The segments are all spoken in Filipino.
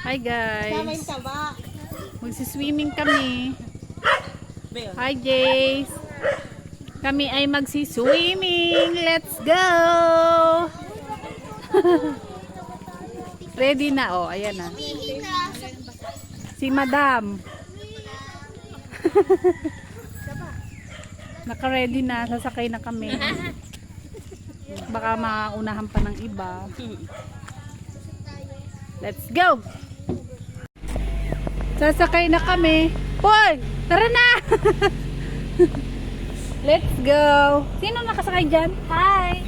Hi guys. Magsiswimming kami. Hi Jace. Kami ay magsiswimming. Let's go. Ready na oh, ayan na. Si Madam. Naka-ready na, sasakay na kami. Baka maunahan pa ng iba. Let's go! Sasakay na kami. Hoy! Tara na! Let's go! Sino nakasakay dyan? Hi!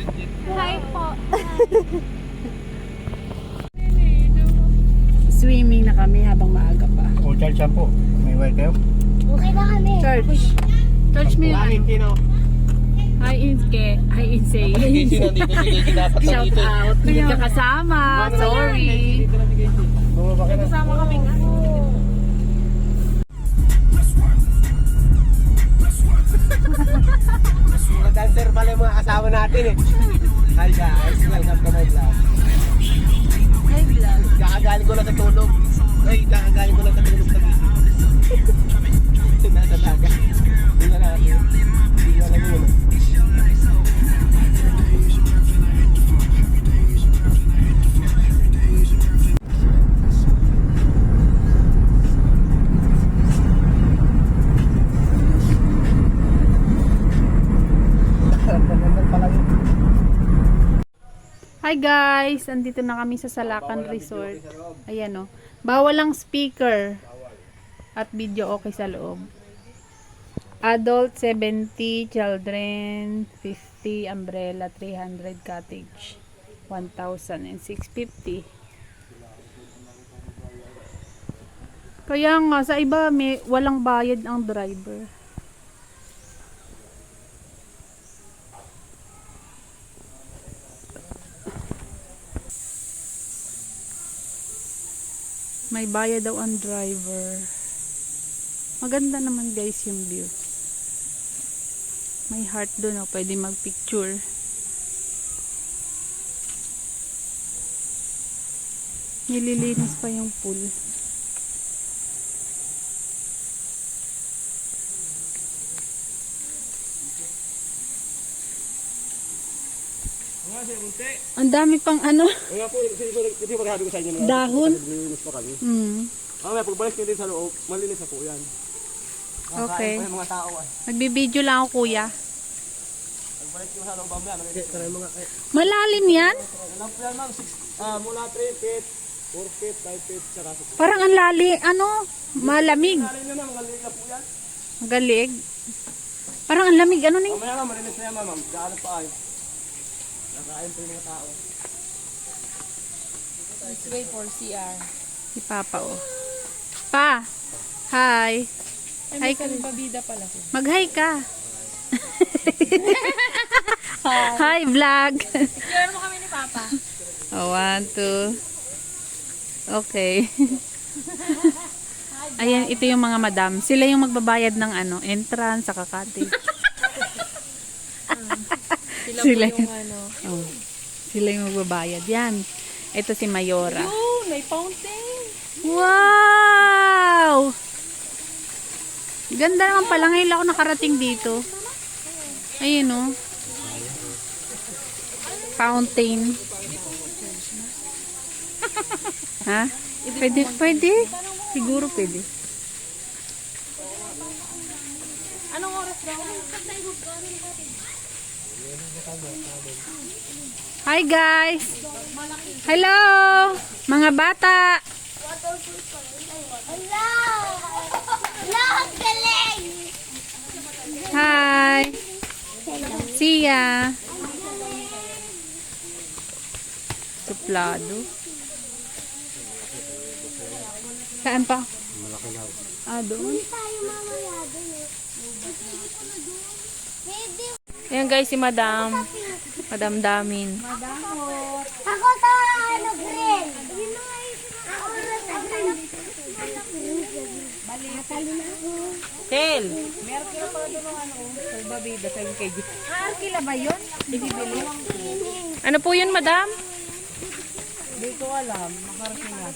Hi po! Swimming na kami habang maaga pa. O, Charles Shampoo. May wild kayo? Okay na kami. Church! Church mo yun. Hi Inske! Hi Insay! Shout out! Hindi ka kasama! Sorry! Kasama kami nga. Mga dancer pala yung mga kasama natin eh. Hi guys, welcome to my vlog. Hi vlog! Kakagaling ko lang sa tulog. Ay, kakagaling ko lang sa tulog. Nasa dagat. Hindi na natin. Hindi na lang yun. Hi guys! Andito na kami sa Salakan Resort. Ayan o. Bawal ang speaker. At video okay sa loob. Adult 70, children 50, umbrella 300, cottage 1,000 and 650. Kaya nga sa iba may walang bayad ang driver. May bayad daw ang driver. Maganda naman guys yung view. May heart doon, oh, pwede mag-picture. Nililinis pa yung pool. Ang dami pang ano, dahon. May pagbalik nyo din sa loob, malinis na po yan. Okay. Kakain pa yung mga tao ah. Nagbibideo lang ako kuya. Pagbalik nyo sa loob mamaya, Malalim yan? Ilang po yan ma'am? Mula 3 feet, 4 feet, 5 feet, saka 6 feet. Parang ang lali, ano, malamig. Alin nyo na, mga liga po yan. Magalig. Parang ang lamig, ano ni? Mamaya nga, malinis na yan ma'am. Daan pa ay. Nakain po yung mga tao. Let's wait for CR. Si Papa oh. Pa! Hi! Hi ka. Babida pala ko. Mag-hi ka. Hi vlog. Picture mo kami ni Papa. Oh, 1, 2. Okay. Ayan, ito yung mga madam. Sila yung magbabayad ng ano, entrance sa cottage. Sila po yung ano. Oh, sila yung magbabayad. Yan. Ito si Mayora. Oh, may fountain. Wow! Ganda naman pala. Ngayon lang ako nakarating dito. Ayun oh. Fountain. Ha? Pwede, pwede. Siguro pwede. Anong oras daw? Hi guys! Hello! Mga bata! Hello! Hello, ang galing! Hi! See ya! Suplado. Saan pa? Ah, doon? Tayo mamaya doon eh. Pwede. Ayan guys, si Madam. Madam Damin. Ako sa ano green. Ako sa green. Matalo na ako. Tel! Meron kila pala doon ng ano, salbabida sa kay G. Arkila ba yun? Ibibili? Ano po yun, Madam? Hindi ko alam. Makarating na.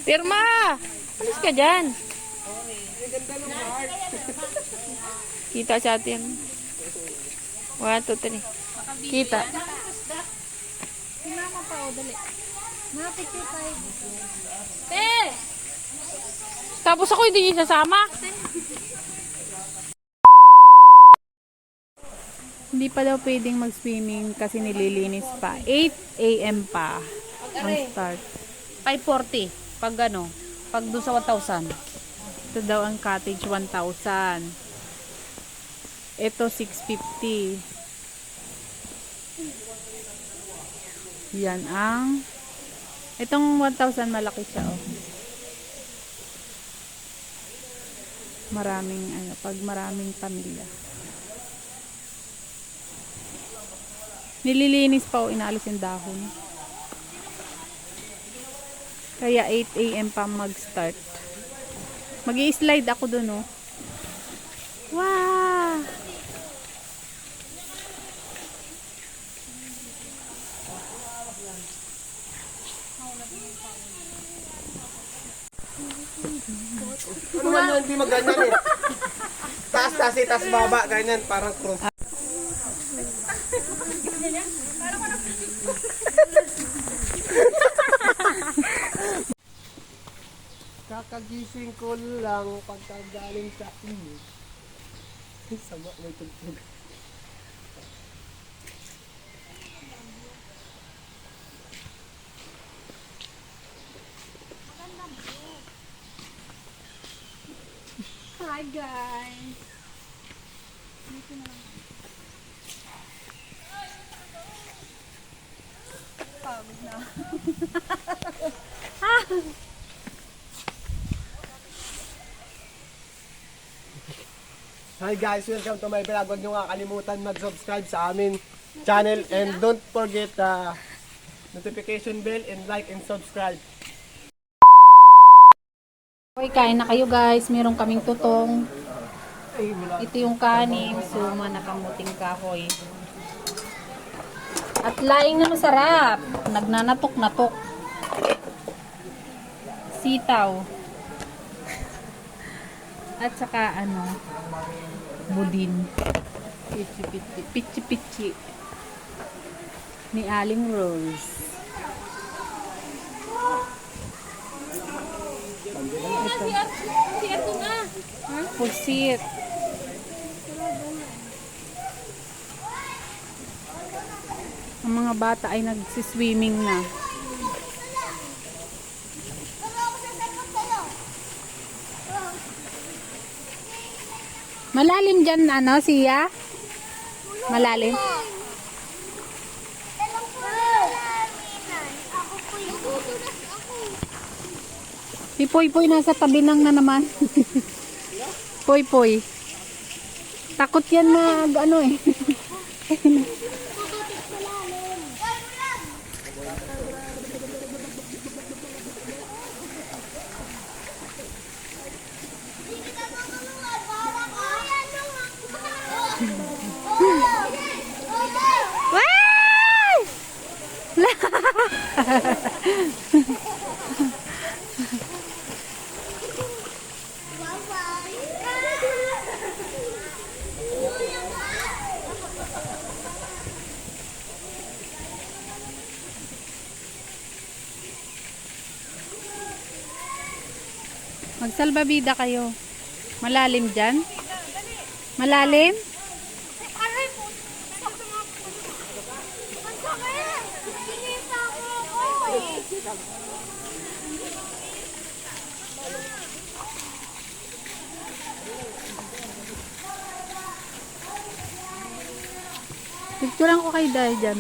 Pirma! Alis ka dyan. Kita sa atin. 1, 2, 3. Kita. Sinama pa o, dali. Mga picture tayo. Tapos ako hindi niya sasama. Hindi pa daw pwedeng mag-swimming kasi nililinis pa. 8 a.m. pa ang start. 5:40 pag ano, pag doon sa 1,000. Ito daw ang cottage 1,000. Ito 650. Yan ang itong 1,000 malaki siya oh. Maraming ano, pag maraming pamilya. Nililinis pa o inaalis yung dahon. Kaya 8 a.m. pa mag-start. Mag-i-slide ako dun oh. Wow! Ano man yun, hindi maganyan eh. Taas, taas baba, ganyan, parang cross. Kakagising ko lang pagkagaling sa inyo. Sama, may tugtog. Hi guys! Dito na lang. Pagod na. Hi guys, welcome to my vlog. Huwag nyo nga kalimutan mag-subscribe sa amin channel and don't forget the notification bell and like and subscribe. Okay, kain na kayo guys. Meron kaming tutong. Ay, wala. Ito yung kanin. Suma na kamuting kahoy. At laing na masarap. Nagnanatok-natok. Sitaw. At saka ano, budin. Pichi-pichi. Pichi-pichi. Ni Aling Rose. Pusit. Ang mga bata ay nagsiswimming na. Malalim dyan, ano, siya? Malalim? Si Poy-Poy nasa tabi lang na naman. Poy-Poy. Takot yan mag ano eh. Magsalbabida kayo. Malalim dyan? Malalim? Picturean ko kay Day dyan.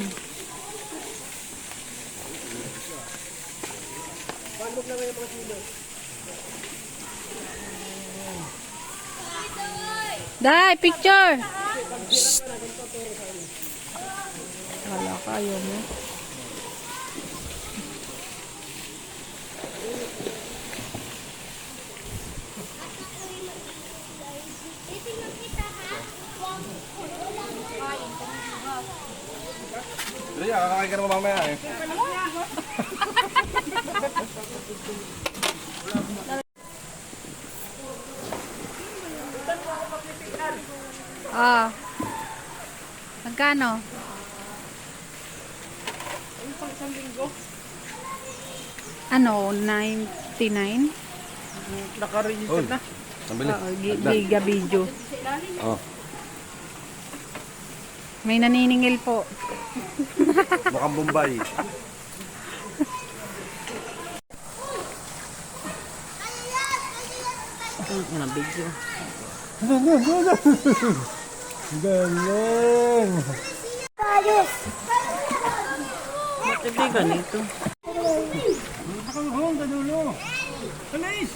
Day, picture! Shhh! Wala ka, ayaw mo. Iya, kakakain ka naman mamaya eh. Ah. Magkano? Ano, 99? Naka-register na. Nabili. Oo, giga video. Oh. May naniningil po. Mukhang Bombay. Mga video. Galing! Hindi ganito. Nakahong, kadulo! Alis!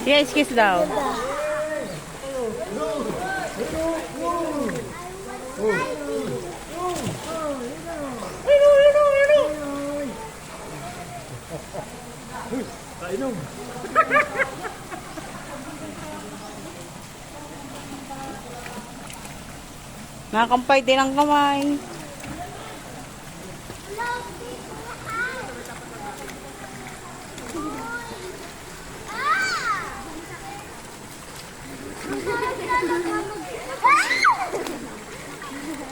Yes, kiss daw. Kainom! Nakakampay din ang kamay.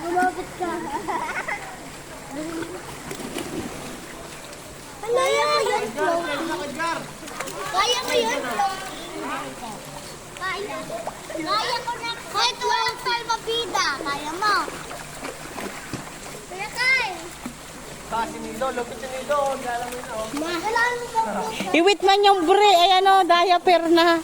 Lumapit ka. Ano yan? Kaya mo yun? Kaya ko na. Kahit walang salmabida, kaya mo. Kaya kay. Si Nilo, lupit si Nilo. Alam mo yun, oh. Kailangan mo ba po? Iwit man yung bre. Ayan o, diaper na.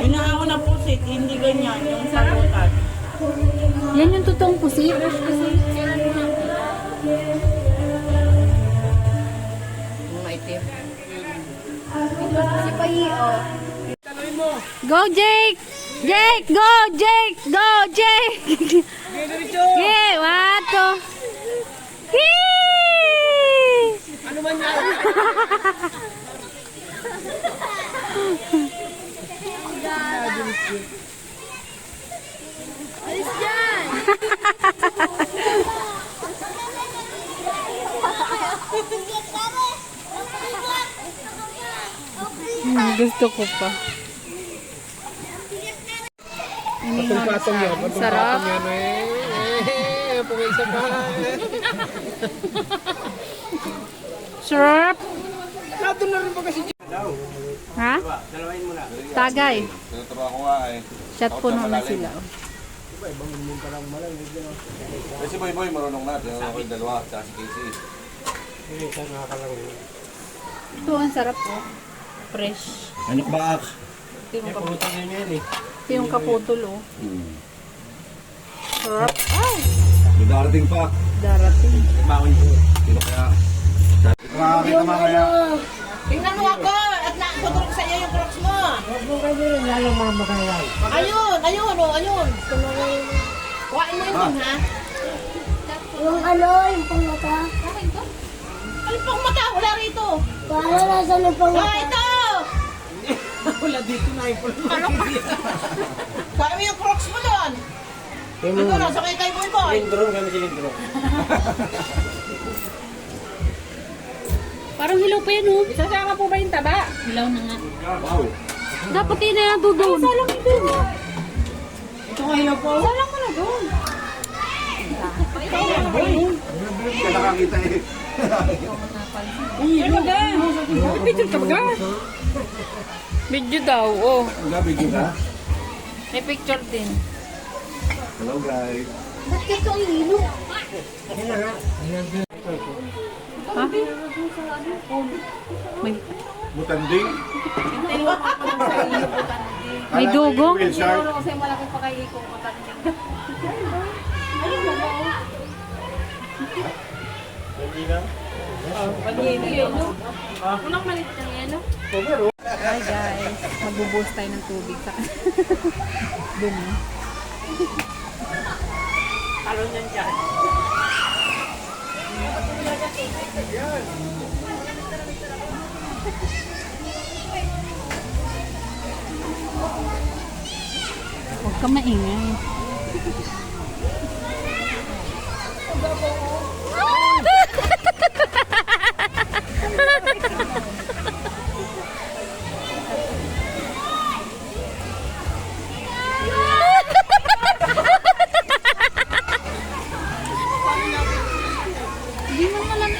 Inaako na pusit, hindi ganyan, yung sabutan. Yan yung totoong pusit. Go, Jake! Jake, go! Jake, go! Jake! Yeah, wato. Hee! Ano man yan? Alis dyan! Gusto ko pa. Patong-patong yan. Sarap. Patong-patong yan, eh. Pungay isa pa. Sarap. Nandun na rin ba kasi Ha? Tagay. Tinuturo ko nga eh. Shot puno na sila. Eh si Boy Boy marunong na. Tinuturo ko yung dalawa. Tsaka si Casey. Ito, ang sarap po. Fresh. Anak ba? Ito yung kaputol, oh. Sarap. Ay! May darating pa. Darating. Sino kaya? Makakita mamaya. Tingnan mo ako, at nakatutulog sa iyo yung crocs mo. Ayun, ayun, oh, ayun. Kuhain mo yun, ha? Yung ano, yung pangmata. Ay, pang mata, wala rito. Paano nasa yung Ah, pangmata? ito! wala dito na yung pula. Kuhain mo yung crocs mo doon. Ito, nasa kay Boy Boy. Lindron kami si Lindron. Parang hilaw pa yan, oh. Isasama po ba yung taba? Hilaw na nga. Wow. Dapat yun na doon. Salang mo doon. Ito kayo po. Salang mo na doon. Kaya nakakita eh. Ano ba? Picture ka ba? Video daw, oh. Ang gabi ka? May picture din. Hello guys. Ba't ito ang hilo? Ha? May, Butanding. may dugong. Whale shark. Hi guys, magbubuhos tayo ng tubig sa dumi. Huwag ka maingay. Hindi mo malamig.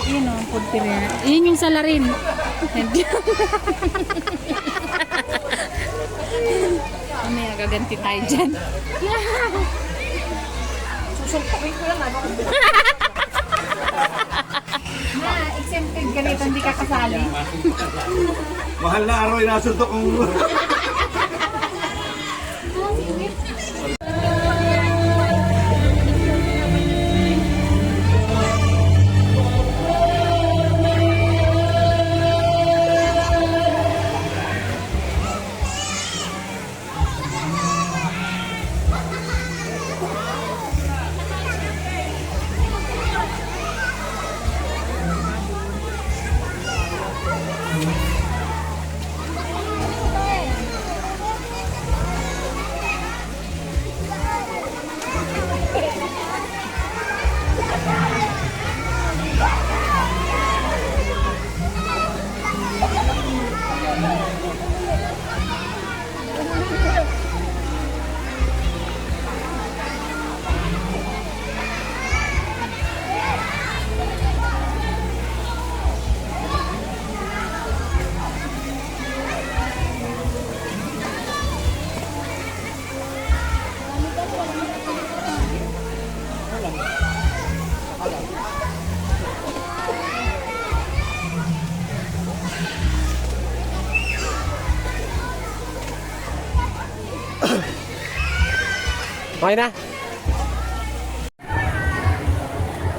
Yun o, food period. Yun yung salarin. Hindi. Mamaya gaganti tayo dyan. Susulpukin ko lang. Na, exempted ka rito, hindi ka kasali. Mahal na araw inasuntok kong... Okay na?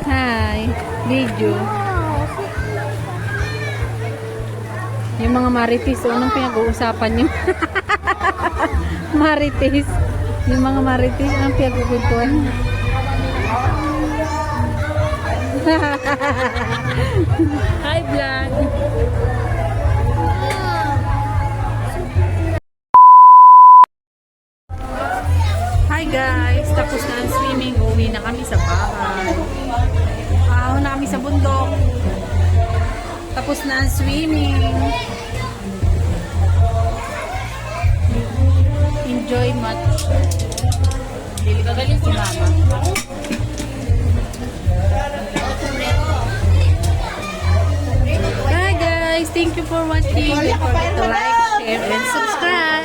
Hi, video. Yung mga marites, anong pinag-uusapan nyo? Marites. Yung mga marites, anong pinag-uusapan? Hi, vlog. Hi guys, tapos na ang swimming. Uwi na kami sa bahay. Ahon na kami sa bundok. Tapos na ang swimming. Enjoy much. Gagaling si mama. Hi guys, thank you for watching. Don't forget to like, share, and subscribe.